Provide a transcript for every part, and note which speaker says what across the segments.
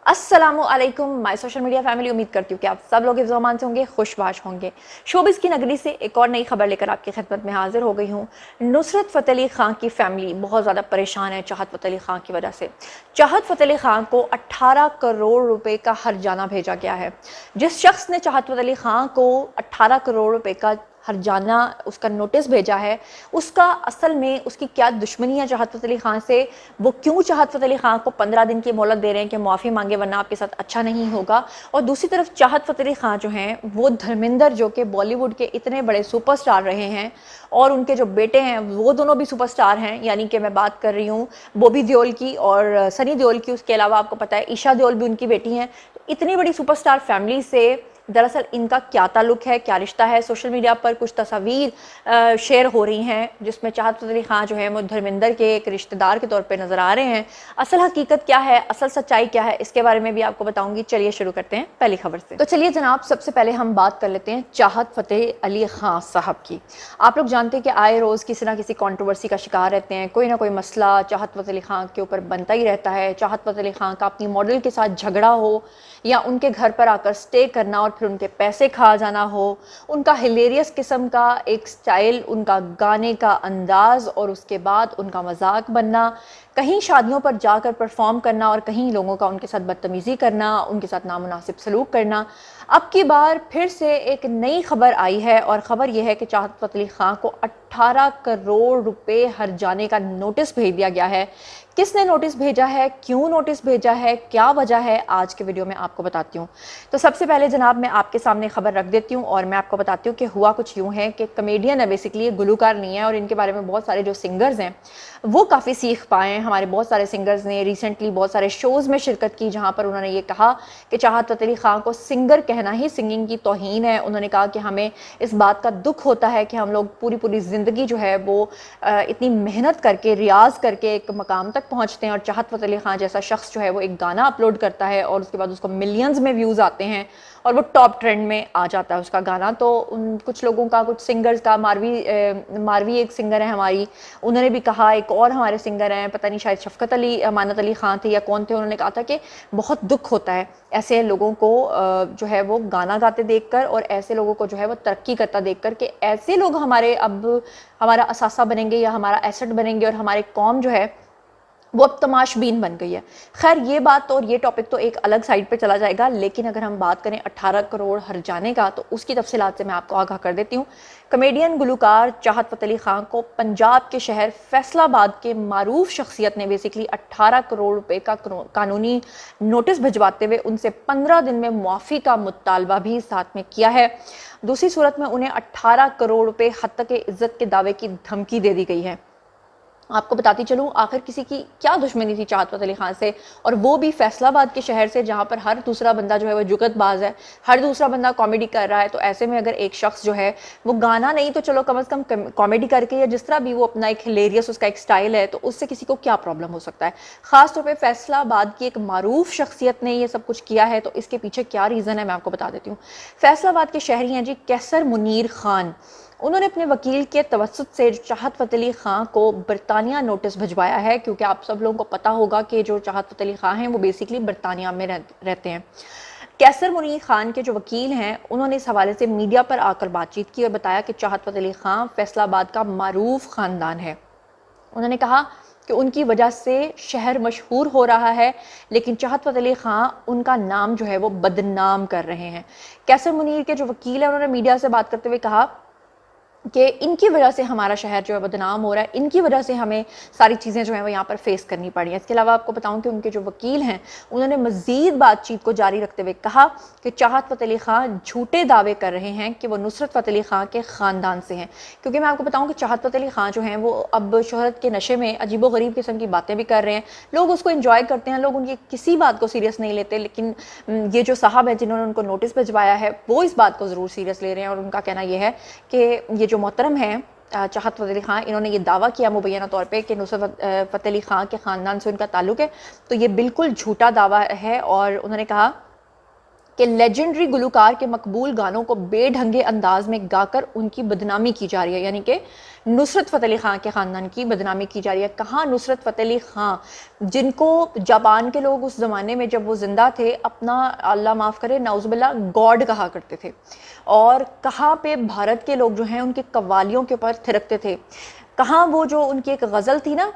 Speaker 1: अस्सलामुअलैकुम my social media family. उम्मीद करती हूँ कि आप सब लोग इज़्ज़ो-अमान से होंगे, खुशबाश होंगे। शोबिस की नगरी से एक और नई खबर लेकर आपकी खिदमत में हाजिर हो गई हूँ। नुसरत फ़तेह अली खान की फैमिली बहुत ज़्यादा परेशान है चाहत फ़तेह अली खान की वजह से। चाहत फ़तेह अली खान को 18 करोड़ रुपए का हर्जाना भेजा गया है। जिस शख्स ने चाहत फ़तेह अली खान को 18 करोड़ रुपए का हर्जाना उसका नोटिस भेजा है, उसका असल में उसकी क्या दुश्मनी है चाहत फ़तेह अली खान से, वो क्यों चाहत फ़तेह अली खान को 15 दिन की मोहलत दे रहे हैं कि माफ़ी मांगे वरना आपके साथ अच्छा नहीं होगा। और दूसरी तरफ चाहत फ़तेह अली खान जो हैं वो धर्मेंद्र, जो कि बॉलीवुड के इतने बड़े सुपरस्टार रहे हैं, और उनके जो बेटे हैं वो दोनों भी सुपरस्टार हैं, यानी कि मैं बात कर रही हूँ बॉबी देओल की और सनी देओल की। उसके अलावा आपको पता है ईशा देओल भी उनकी बेटी हैं। तो इतनी बड़ी सुपरस्टार फैमिली से दरअसल इनका क्या ताल्लुक है, क्या रिश्ता है। सोशल मीडिया पर कुछ तस्वीर शेयर हो रही हैं जिसमें चाहत फ़तेह अली खान जो है वो धर्मेंद्र के एक रिश्तेदार के तौर पे नज़र आ रहे हैं। असल हकीकत क्या है, असल सच्चाई क्या है, इसके बारे में भी आपको बताऊंगी। चलिए शुरू करते हैं पहली खबर से। तो चलिए जनाब, सबसे पहले हम बात कर लेते हैं चाहत फ़तेह अली खान साहब की। आप लोग जानते हैं कि आए रोज़ किसी ना किसी कंट्रोवर्सी का शिकार रहते हैं। कोई ना कोई मसला चाहत फ़तेह अली खान के ऊपर बनता ही रहता है। चाहत फ़तेह अली खान का अपनी मॉडल के साथ झगड़ा हो, या उनके घर पर आकर स्टे करना और फिर उनके पैसे खा जाना हो, उनका हिलेरियस किस्म का एक स्टाइल, उनका गाने का अंदाज और उसके बाद उनका मजाक बनना, कहीं शादियों पर जाकर परफॉर्म करना और कहीं लोगों का उनके साथ बदतमीज़ी करना, उनके साथ नामुनासिब सलूक करना। अब की बार फिर से एक नई खबर आई है और ख़बर यह है कि चाहत फ़तेह अली खान को 18 करोड़ रुपए हर्जाने का नोटिस भेज दिया गया है। किसने नोटिस भेजा है, क्यों नोटिस भेजा है, क्या वजह है, आज के वीडियो में आपको बताती हूँ। तो सबसे पहले जनाब मैं आपके सामने खबर रख देती हूँ और मैं आपको बताती हूँ कि हुआ कुछ यूँ है कि कमेडियन है, बेसिकली ये गुलकार नहीं है। और इनके बारे में बहुत सारे जो सिंगर्स हैं वो काफ़ी सीख पाए हैं। हमारे बहुत सारे सिंगर्स ने रिसेंटली बहुत सारे शोज़ में शिरकत की जहाँ पर उन्होंने ये कहा कि चाहत फ़तेह अली खान को सिंगर कहना ही सिंगिंग की तौहीन है। उन्होंने कहा कि हमें इस बात का दुख होता है कि हम लोग पूरी पूरी ज़िंदगी जो है वो इतनी मेहनत करके, रियाज़ करके एक मकाम तक पहुँचते हैं और चाहत फ़तेह अली खान जैसा शख्स जो है वो एक गाना अपलोड करता है और उसके बाद उसको मिलियंस में व्यूज़ आते हैं और वो टॉप ट्रेंड में आ जाता है उसका गाना। तो उन कुछ लोगों का, कुछ सिंगर्स का, मारवी एक सिंगर है हमारी, उन्होंने भी कहा, एक और हमारे सिंगर हैं, पता नहीं शायद शफ़क़त अली, अमानत अली खान थे या कौन थे, उन्होंने कहा था कि बहुत दुख होता है ऐसे लोगों को जो है वो गाना गाते देखकर और ऐसे लोगों को जो है वो तरक्की करता देखकर, कि ऐसे लोग हमारे अब हमारा असासा बनेंगे या हमारा एसेट बनेंगे और हमारी कौम जो है वो अब तमाशबीन बन गई है। खैर ये बात तो और ये टॉपिक तो एक अलग साइड पे चला जाएगा, लेकिन अगर हम बात करें 18 करोड़ हर्जाने का तो उसकी तफसीलात से मैं आपको आगाह कर देती हूँ। कमेडियन गुलकार चाहत फ़तेह अली खान को पंजाब के शहर फैसलाबाद के मारूफ शख्सियत ने बेसिकली 18 करोड़ रुपए का कानूनी नोटिस भिजवाते हुए उनसे 15 दिन में मुआफ़ी का मुतालबा भी साथ में किया है। दूसरी सूरत में उन्हें 18 करोड़ रुपए हद तक इज्जत के दावे की धमकी दे दी गई है। आपको बताती चलूँ आखिर किसी की क्या दुश्मनी थी चाहत फ़तेह अली खान से, और वो भी फैसलाबाद के शहर से जहाँ पर हर दूसरा बंदा जो है वो जुगतबाज है, हर दूसरा बंदा कॉमेडी कर रहा है। तो ऐसे में अगर एक शख्स जो है वो गाना नहीं तो चलो कम से कम कॉमेडी करके या जिस तरह भी वो अपना एक हिलेरियस उसका एक स्टाइल है, तो उससे किसी को क्या प्रॉब्लम हो सकता है। ख़ासतौर पर फैसलाबाद की एक मारूफ शख्सियत ने ये सब कुछ किया है, तो इसके पीछे क्या रीज़न है मैं आपको बता देती हूँ। फैसलाबाद के शहरी हैं जी कैसर मुनीर खान। उन्होंने अपने वकील के तवस्सुत से चाहत फ़तेह अली खान को बरतानिया नोटिस भिजवाया है, क्योंकि आप सब लोगों को पता होगा कि जो चाहत फ़तेह अली खान हैं वो बेसिकली बरतानिया में रहते हैं। कैसर मुनीर खान के जो वकील हैं उन्होंने इस हवाले से मीडिया पर आकर बातचीत की और बताया कि चाहत फ़तेह अली खान फैसलाबाद का मारूफ ख़ानदान है। उन्होंने कहा कि उनकी वजह से शहर मशहूर हो रहा है, लेकिन चाहत फ़तेह अली खान उनका नाम जो है वो बदनाम कर रहे हैं। कैसर मुनीर के जो वकील हैं उन्होंने मीडिया से बात करते हुए कहा कि इनकी वजह से हमारा शहर जो है बदनाम हो रहा है, इनकी वजह से हमें सारी चीज़ें जो हैं वो यहाँ पर फेस करनी पड़ी हैं। इसके अलावा आपको बताऊं कि उनके जो वकील हैं उन्होंने मज़ीद बातचीत को जारी रखते हुए कहा कि चाहत फ़तेह अली खान झूठे दावे कर रहे हैं कि वो नुसरत फ़तेह अली खान के ख़ानदान से हैं। क्योंकि मैं आपको बताऊँ कि चाहत फ़तेह अली खान जो हैं वो अब शोहरत के नशे में अजीबो गरीब किस्म की बातें भी कर रहे हैं। लोग उसको इंजॉय करते हैं, लोग उनकी किसी बात को सीरियस नहीं लेते, लेकिन ये जो साहब है जिन्होंने उनको नोटिस भिजवाया है वो इस बात को ज़रूर सीरियस ले रहे हैं। और उनका कहना यह है कि ये जो मोहतरम है चाहत फ़तेह अली खान, इन्होंने ये दावा किया मुबैना तौर पे कि नुसरत फ़तेह अली खान के ख़ानदान से उनका ताल्लुक़ है, तो ये बिल्कुल झूठा दावा है। और उन्होंने कहा कि लेजेंडरी गुलकार के मकबूल गानों को बेढंगे अंदाज में गाकर उनकी बदनामी की जा रही है, यानी कि नुसरत फ़तेह अली ख़ान के ख़ानदान की बदनामी की जा रही है। कहाँ नुसरत फ़तेह अली ख़ान, जिनको जापान के लोग उस ज़माने में जब वो ज़िंदा थे अपना, अल्लाह माफ़ करे, नाउज़ुबिल्लाह, गॉड कहा करते थे, और कहाँ पे भारत के लोग जो हैं उनकी कव्वालियों के ऊपर थिरकते थे। कहाँ वो जो उनकी एक गज़ल थी ना,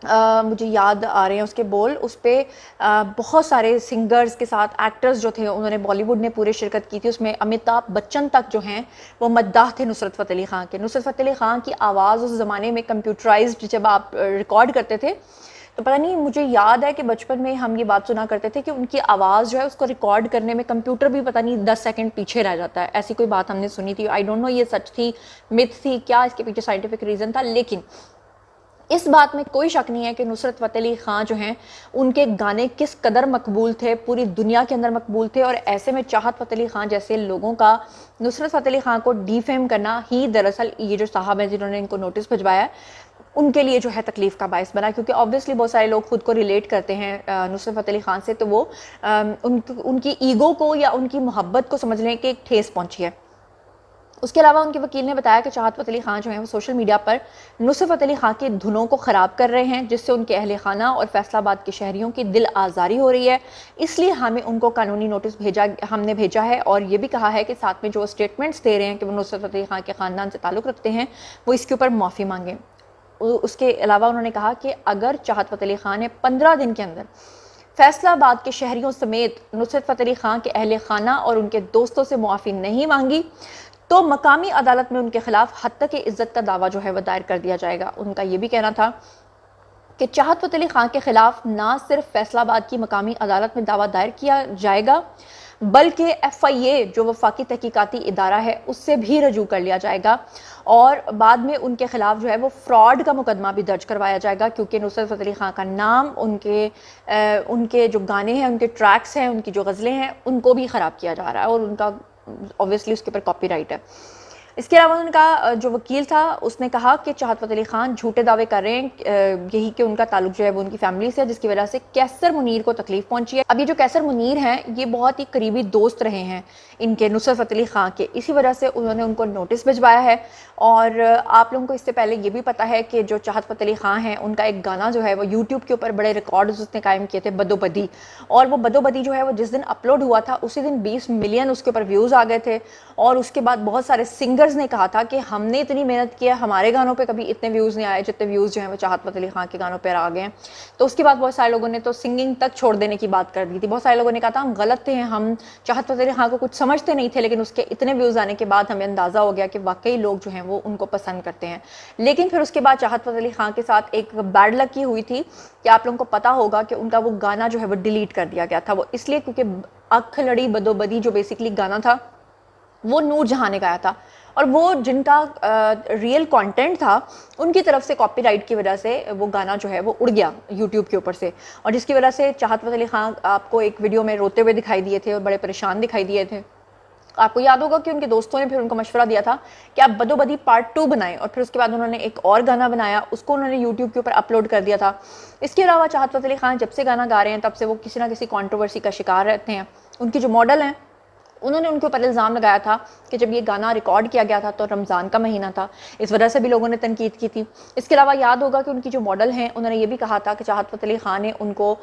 Speaker 1: मुझे याद आ रहे हैं उसके बोल, उस पर बहुत सारे सिंगर्स के साथ एक्टर्स जो थे उन्होंने, बॉलीवुड ने पूरे शिरकत की थी, उसमें अमिताभ बच्चन तक जो हैं वो मद्दाह थे नुसरत फ़तेह अली ख़ान के। नुसरत फ़तेह अली ख़ान की आवाज़ उस ज़माने में कंप्यूटराइज्ड जब आप रिकॉर्ड करते थे तो पता नहीं, मुझे याद है कि बचपन में हम ये बात सुना करते थे कि उनकी आवाज़ जो है उसको रिकॉर्ड करने में कंप्यूटर भी पता नहीं 10 सेकंड पीछे रह जाता है, ऐसी कोई बात हमने सुनी थी। आई डोंट नो ये सच थी, मिथ थी, क्या इसके पीछे साइंटिफिक रीज़न था, लेकिन इस बात में कोई शक नहीं है कि नुसरत फ़तेह अली ख़ान जो हैं उनके गाने किस कदर मकबूल थे, पूरी दुनिया के अंदर मकबूल थे। और ऐसे में चाहत फ़तेह अली ख़ान जैसे लोगों का नुसरत फ़तेह अली ख़ान को डिफेम करना ही दरअसल ये जो साहब हैं जिन्होंने इनको नोटिस भिजवाया है उनके लिए जो है तकलीफ़ का बायस बना, क्योंकि ऑब्वियसली बहुत सारे लोग खुद को रिलेट करते हैं नुसरत फ़तेह अली ख़ान से, तो वो उनकी ईगो को या उनकी मोहब्बत को समझने की एक ठेस पहुंची है। उसके अलावा उनके वकील ने बताया कि चाहत फ़तेह अली ख़ान जो है वो सोशल मीडिया पर नुसरत फ़तेह अली ख़ान की धुनों को ख़राब कर रहे हैं, जिससे उनके अहले खाना और फैसलाबाद के शहरियों की दिल आज़ारी हो रही है। इसलिए हमें उनको कानूनी नोटिस हमने भेजा है, और ये भी कहा है कि साथ में जो स्टेटमेंट्स दे रहे हैं कि वो नुसरत फ़तेह अली ख़ान के ख़ानदान से ताल्लुक़ रखते हैं वो इसके ऊपर माफ़ी मांगें। उसके अलावा उन्होंने कहा कि अगर चाहत फ़तेह अली ख़ान ने 15 दिन के अंदर फैसलाबाद के शहरियों समेत नुसरत फ़तेह अली ख़ान के अहले खाना और उनके दोस्तों से मुआफ़ी नहीं मांगी तो मकामी अदालत में उनके खिलाफ हत्या की इज्जत का दावा जो है वह दायर कर दिया जाएगा। उनका ये भी कहना था कि चाहत फ़तेह अली ख़ान के खिलाफ ना सिर्फ फैसलाबाद की मकामी अदालत में दावा दायर किया जाएगा बल्कि FIA जो वफाकी तहकीकाती इदारा है उससे भी रजू कर लिया जाएगा, और बाद में उनके खिलाफ जो है वो फ्रॉड का मुकदमा भी दर्ज करवाया जाएगा, क्योंकि नुसरत फ़तेह अली ख़ान का नाम, उनके जो गाने हैं, उनके ट्रैक्स हैं, उनकी जो गज़लें हैं, उनको भी ख़राब किया जा रहा है और उनका ऑब्वियसली उसके ऊपर कॉपीराइट है। इसके अलावा उनका जो वकील था उसने कहा कि चाहत फ़तेह अली ख़ान झूठे दावे कर रहे हैं यही कि उनका ताल्लुक जो है वो उनकी फैमिली से है, जिसकी वजह से कैसर मुनीर को तकलीफ पहुंची है। अब ये जो कैसर मुनीर हैं ये बहुत ही करीबी दोस्त रहे हैं इनके, नुसरत फ़तेह अली ख़ान के, इसी वजह से उन्होंने उनको नोटिस भिजवाया है। और आप लोगों को इससे पहले ये भी पता है कि जो चाहत फ़तेह अली ख़ान हैं उनका एक गाना जो है वो यूट्यूब के ऊपर बड़े रिकॉर्ड्स उसने कायम किए थे, बदोबदी, और वो बदोबदी जो है वो जिस दिन अपलोड हुआ था उसी दिन 20 मिलियन उसके ऊपर व्यूज़ आ गए थे। और उसके बाद बहुत सारे सिंगर्स ने कहा था कि हमने इतनी मेहनत किया, हमारे गानों पे कभी इतने व्यूज़ नहीं आए जितने व्यूज़ जो हैं वो चाहत फ़तेह अली ख़ान के गानों पर आ गए हैं। तो उसके बाद बहुत सारे लोगों ने तो सिंगिंग तक छोड़ देने की बात कर दी थी। बहुत सारे लोगों ने कहा था हम गलत थे, हम चाहत फ़तेह अली ख़ान को कुछ समझते नहीं थे, लेकिन उसके इतने व्यूज़ आने के बाद हमें अंदाज़ा हो गया कि वाकई लोग जो हैं वो उनको पसंद करते हैं। लेकिन फिर उसके बाद चाहत फ़तेह अली ख़ान के साथ एक बैड लक की हुई थी कि आप लोगों को पता होगा कि उनका वो गाना जो है वो डिलीट कर दिया गया था। वो इसलिए क्योंकि अख लड़ी बदोबदी जो बेसिकली गाना था वो नूर जहां ने गाया था, और वो जिनका रियल कंटेंट था उनकी तरफ से कॉपीराइट की वजह से वो गाना जो है वो उड़ गया यूट्यूब के ऊपर से, और जिसकी वजह से चाहत फ़तेह अली ख़ान आपको एक वीडियो में रोते हुए दिखाई दिए थे और बड़े परेशान दिखाई दिए थे। आपको याद होगा कि उनके दोस्तों ने फिर उनको मशवरा दिया था कि आप बदोबदी पार्ट 2 बनाएं, और फिर उसके बाद उन्होंने एक और गाना बनाया, उसको उन्होंने यूट्यूब के ऊपर अपलोड कर दिया था। इसके अलावा चाहत फ़तेह अली ख़ान जब से गाना गा रहे हैं तब से वो किसी ना किसी कंट्रोवर्सी का शिकार रहते हैं। उनकी जो मॉडल हैं उन्होंने उनके ऊपर इल्ज़ाम लगाया था कि जब ये गाना रिकॉर्ड किया गया था तो रमज़ान का महीना था, इस वजह से भी लोगों ने तनकीद की थी। इसके अलावा याद होगा कि उनकी जो मॉडल हैं उन्होंने ये भी कहा था कि चाहत फ़तेह अली ख़ान ने उनको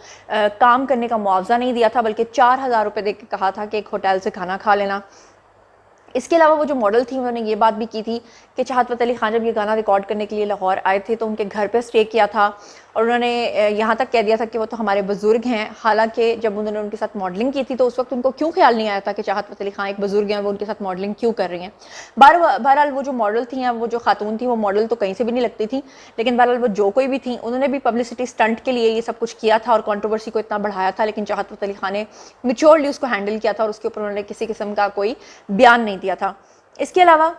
Speaker 1: काम करने का मुआवजा नहीं दिया था, बल्कि 4000 रुपये दे के कहा था कि एक होटल से खाना खा लेना। इसके अलावा वो जो मॉडल थी उन्होंने ये बात भी की थी कि चाहत फ़तेह अली ख़ान जब ये गाना रिकॉर्ड करने के लिए लाहौर आए थे तो उनके घर पे स्टे किया था, और उन्होंने यहाँ तक कह दिया था कि वो तो हमारे बुज़ुर्ग हैं। हालांकि जब उन्होंने उनके साथ मॉडलिंग की थी तो उस वक्त उनको क्यों ख्याल नहीं आया था कि चाहत फ़तेह अली ख़ान एक बुज़ुर्ग हैं, वो उनके साथ मॉडलिंग क्यों कर रही हैं। बहरहाल वो जो मॉडल थी, वो जो खातून थी, वो मॉडल तो कहीं से भी नहीं लगती थी, लेकिन बहरहाल वो जो कोई भी थी उन्होंने भी पब्लिसिटी स्टंट के लिए ये सब कुछ किया था और कंट्रोवर्सी को इतना बढ़ाया था, लेकिन चाहत फ़तेह अली ख़ान ने मैच्योरली उसको हैंडल किया था और उसके ऊपर उन्होंने किसी किस्म का कोई बयान नहीं दिया था। इसके अलावा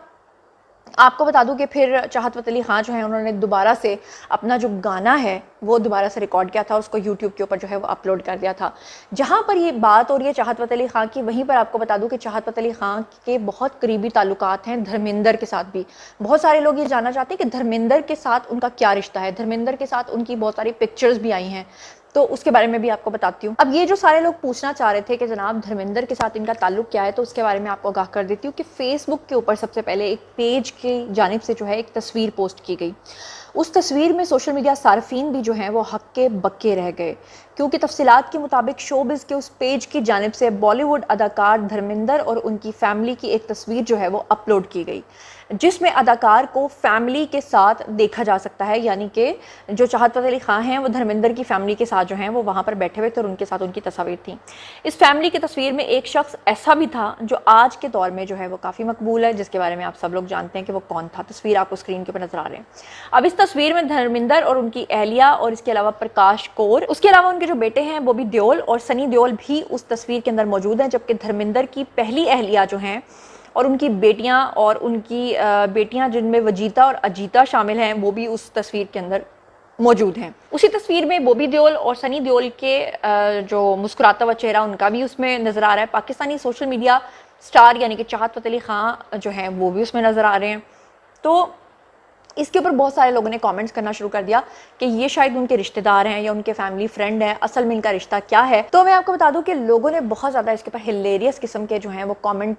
Speaker 1: आपको बता दूं कि फिर चाहत फ़तेह अली ख़ान जो है उन्होंने दोबारा से अपना जो गाना है वो दोबारा से रिकॉर्ड किया था, उसको यूट्यूब के ऊपर जो है वो अपलोड कर दिया था। जहां पर ये बात हो रही है चाहत फ़तेह अली ख़ान की, वहीं पर आपको बता दूं कि चाहत फ़तेह अली ख़ान के बहुत करीबी ताल्लुकात हैं धर्मेंद्र के साथ भी। बहुत सारे लोग ये जानना चाहते हैं कि धर्मेंद्र के साथ उनका क्या रिश्ता है। धर्मेंद्र के साथ उनकी बहुत सारी पिक्चर्स भी आई हैं, तो उसके बारे में भी आपको बताती हूँ। अब ये जो सारे लोग पूछना चाह रहे थे कि जनाब धर्मेंद्र के साथ इनका ताल्लुक क्या है, तो उसके बारे में आपको आगाह कर देती हूँ कि फेसबुक के ऊपर सबसे पहले एक पेज की जानिब से जो है एक तस्वीर पोस्ट की गई। उस तस्वीर में सोशल मीडिया सार्फिन भी जो हैं वो हक्के बक्के रह गए, क्योंकि तफसीलात के मुताबिक शोबिज़ के उस पेज की जानिब से बॉलीवुड अदाकार धर्मेंद्र और उनकी फैमिली की एक तस्वीर जो है वो अपलोड की गई, जिसमें अदाकार को फैमिली के साथ देखा जा सकता है। यानी कि जो चाहत फ़तेह अली खान हैं वो धर्मेंद्र की फैमिली के साथ जो हैं वो वहाँ पर बैठे हुए थे और उनके साथ उनकी तस्वीर थी। इस फैमिली की तस्वीर में एक शख्स ऐसा भी था जो आज के दौर में जो है वो काफ़ी मकबूल है, जिसके बारे में आप सब लोग जानते हैं कि वो कौन था। तस्वीर आपको स्क्रीन के ऊपर नजर आ रहे हैं। अब इस तस्वीर में धर्मेंद्र और उनकी अहलिया और इसके अलावा प्रकाश कौर, उसके अलावा उनके जो बेटे हैं बॉबी देओल और सनी देओल भी उस तस्वीर के अंदर मौजूद हैं, जबकि धर्मेंद्र की पहली अहलिया जो हैं और उनकी बेटियां जिनमें वजीता और अजीता शामिल हैं वो भी उस तस्वीर के अंदर मौजूद हैं। उसी तस्वीर में बॉबी देओल और सनी देओल के जो मुस्कुराता हुआ चेहरा उनका भी उसमें नजर आ रहा है। पाकिस्तानी सोशल मीडिया स्टार यानी कि चाहत फ़तेह अली खान जो हैं वो भी उसमें नजर आ रहे हैं। तो इसके ऊपर बहुत सारे लोगों ने कमेंट्स करना शुरू कर दिया कि ये शायद उनके रिश्तेदार हैं या उनके फैमिली फ्रेंड हैं, असल में इनका रिश्ता क्या है। तो मैं आपको बता दूं कि लोगों ने बहुत ज़्यादा इसके ऊपर हिलेरियस किस्म के जो हैं वो कमेंट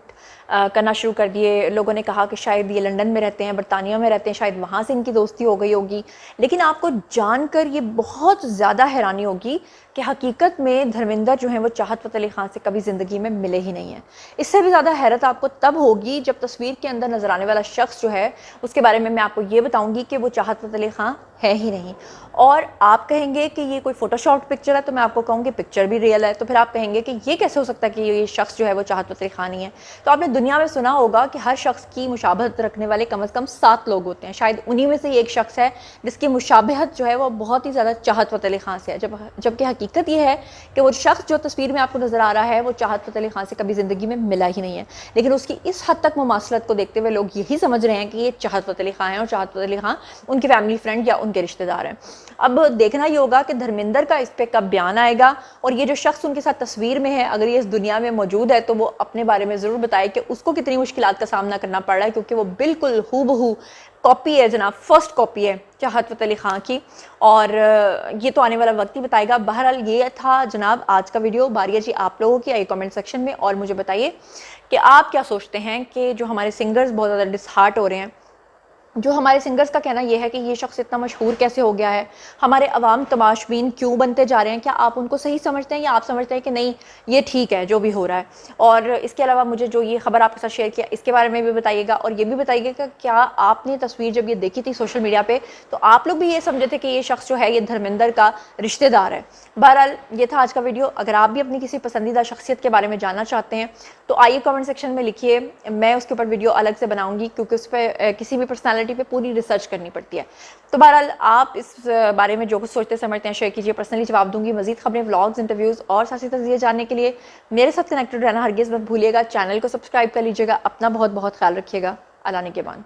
Speaker 1: करना शुरू कर दिए। लोगों ने कहा कि शायद ये लंदन में रहते हैं, बरतानिया में रहते हैं, शायद वहाँ से इनकी दोस्ती हो गई होगी। लेकिन आपको जानकर ये बहुत ज़्यादा हैरानी होगी कि हकीकत में धर्मेंद्र जो हैं वो चाहत फ़तेह अली खान से कभी ज़िंदगी में मिले ही नहीं है। इससे भी ज़्यादा हैरत आपको तब होगी जब तस्वीर के अंदर नजर आने वाला शख्स जो है उसके बारे में मैं आपको ये बताऊंगी कि वो चाहत फ़तेह अली खान है ही नहीं। और आप कहेंगे कि ये कोई फोटोशॉप पिक्चर है, तो मैं आपको कहूँगी पिक्चर भी रियल है। तो फिर आप कहेंगे कि ये कैसे हो सकता है कि ये शख्स जो है वो चाहत फ़तेह अली खान ही है। तो आपने दुनिया में सुना होगा कि हर शख्स की मुशाबहत रखने वाले कम से कम 7 लोग होते हैं, शायद उन्हीं में से एक शख्स है जिसकी मुशाबहत जो है वो बहुत ही ज़्यादा चाहत फ़तेह अली खान से है। जबकि हकीकत ये है कि वो शख्स जो तस्वीर में आपको नज़र आ रहा है वो चाहत फ़तेह अली खान से कभी ज़िंदगी में मिला ही नहीं है। लेकिन उसकी इस हद तक मुमासलत को देखते हुए लोग यही समझ रहे हैं कि ये चाहत फ़तेह अली खान है और चाहत फ़तेह अली खान उनकी फैमिली फ्रेंड या उनके रिश्तेदार हैं। अब देखना ये होगा कि धर्मेंद्र का इस पे कब बयान आएगा और ये जो शख्स उनके साथ तस्वीर में है अगर ये इस दुनिया में मौजूद है तो वो अपने बारे में ज़रूर बताए कि उसको कितनी मुश्किलात का सामना करना पड़ रहा है, क्योंकि वो बिल्कुल हूबहू कॉपी है जनाब, फर्स्ट कॉपी है चाहत फ़तेह अली खान की। और ये तो आने वाला वक्त ही बताएगा। बहरहाल ये था जनाब आज का वीडियो। बारी है जी आप लोगों की, आइए कमेंट सेक्शन में और मुझे बताइए कि आप क्या सोचते हैं कि जो हमारे सिंगर्स बहुत ज़्यादा डिसहार्ट हो रहे हैं, जो हमारे सिंगर्स का कहना यह है कि ये शख्स इतना मशहूर कैसे हो गया है, हमारे अवाम तमाशबीन क्यों बनते जा रहे हैं, क्या आप उनको सही समझते हैं या आप समझते हैं कि नहीं ये ठीक है जो भी हो रहा है। और इसके अलावा मुझे जो ये खबर आपके साथ शेयर किया इसके बारे में भी बताइएगा और ये भी बताइएगा कि क्या आपने तस्वीर जब ये देखी थी सोशल मीडिया पर तो आप लोग भी ये समझे थे कि ये शख्स जो है ये धर्मेंद्र का रिश्तेदार है। बहरहाल ये था आज का वीडियो। अगर आप भी अपनी किसी पसंदीदा शख्सियत के बारे में जानना चाहते हैं तो आइए कमेंट सेक्शन में लिखिए, मैं उसके ऊपर वीडियो अलग से बनाऊंगी क्योंकि उस पर किसी भी पर्सनालिटी पे पूरी रिसर्च करनी पड़ती है। तो बहरहाल आप इस बारे में जो कुछ सोचते समझते हैं शेयर कीजिए, पर्सनली जवाब दूंगी। मजीद खबरें, व्लॉग्स, इंटरव्यूज़ और साथ तज़किये जानने के लिए मेरे साथ कनेक्टेड रहना हरगिज़ मत भूलिएगा। चैनल को सब्सक्राइब कर लीजिएगा। अपना बहुत बहुत ख्याल रखिएगा। अल्लाह निगहबान।